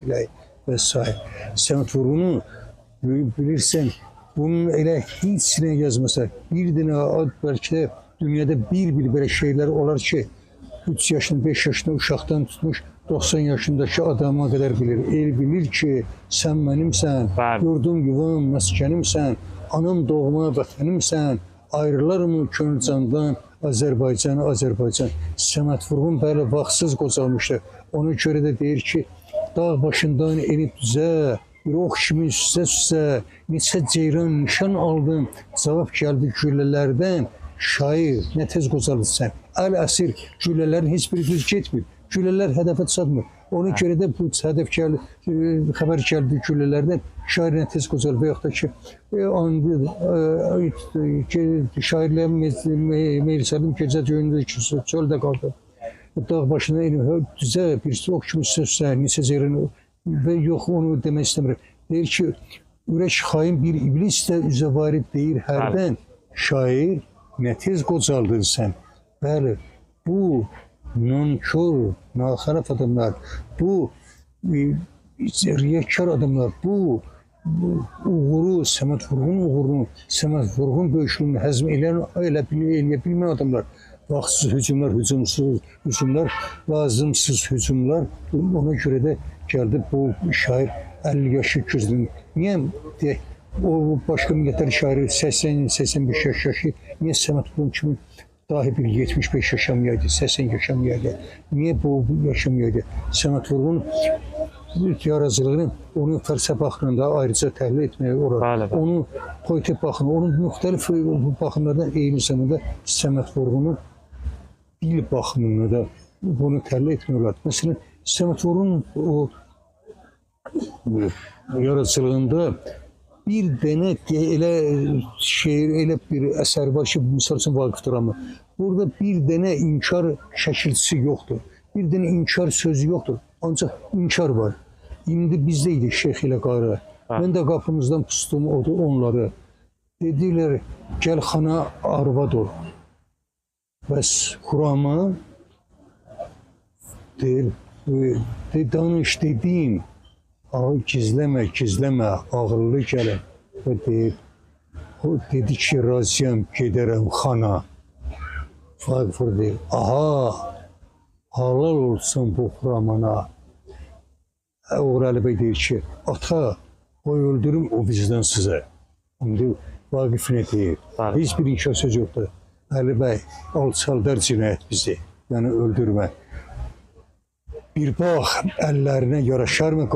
bilək və s. Səməd Vurğunu bilirsən, bunun elə heç nə yazmasa, bir dənə ad bəlkə də dünyada bir belə şeylər olar ki, 3 yaşında, 5 yaşında uşaqdan tutmuş 90 yaşındakı adama qədər bilir. El bilir ki, sən mənimsən, yurdum yuvam, məskənimsən, anam doğma vətənimsən, ayrılarmı könül candan, Azərbaycan, Azərbaycan. Səməd Vurğun bəli, vaxtsız qocalmışdı. Ona görə də deyir ki, dağ başından enib düzə, bir ox kimi süzə-süzə, neçə ceyran nişan aldım, cavab gəldi güllələrdən, şair, nə tez qocalırsan. Əl-əsir güllələrin heç biri düz getmir. Güllələr hədəfə çatmır. Ona görə də bu hədəf gəldi, xəbər gəldi güllələrdən, şair nə tez qocalır. Və yaxud da ki, şairlərin meylisədim gecə döyündə çöldə qaldı. Dağ başına düzə, bir ox kimi süzə, neçə ceyran və yox, onu demək istəmirəm. Deyir ki, ürək xain bir iblis də üzə varid deyir hərdən, şair nə tez qocaldın sən. Bəli, bu nankör, naxaraf adamlar, bu riyakar adamlar, bu uğuru, Səməd Vurğun uğurunu, Səməd Vurğun böyüklüyünü həzm eləyə bilməyən adamlar, vaxtsız hücumlar, hücumsuz hücumlar, lazımsız hücumlar, ona görə də gəldi bu şair 50 yaşı gözlüyün. Niyə deyək, o başqa millətlər şairi 80-85 yaşı, niyə Səməd Vurğun kimi dahi bir 75 yaşamayaydı, 80 yaşamayaydı? Niyə bu yaşamayaydı? Səməd Vurğun yaradıcılığını onun fəlsəfə baxımında ayrıca təhlil etməyə olar. Onu poetik baxımda, onun müxtəlif baxımlardan eyni zamanda Səməd Vurğunun dil baxımında da bunu təhlil etmək olar. Məsələn, Səməd Vurğunun o yaradıcılığında bir dənə elə şeir, elə bir əsər var ki, misal üçün Vaqif dramı. Burada bir dənə inkar şəkilçisi yoxdur. Bir dənə inkar sözü yoxdur. Ancaq inkar var. İndi bizdə idi Şeyx ilə Qarı. Mən də qapımızdan pustum onları. Dedilər, gəl xana arvad ol. Bəs Kurama deyir, danış dediyim, gizləmə, gizləmə, ağırlı gəlin. Və deyir, dedi ki, razıyam, gedərəm xana. Vaqif deyir, aha, halal olsun bu Kuramana. Uğur Əli bəy deyir ki, ata, qoy öldürüm o vicdansıza. İndi Vaqif nə deyir? Heç bir inkar söz yoxdur. Əli bəy, alçaldar cinayət bizi, yəni öldürmə. Bir bax, əllərinə yaraşarmı?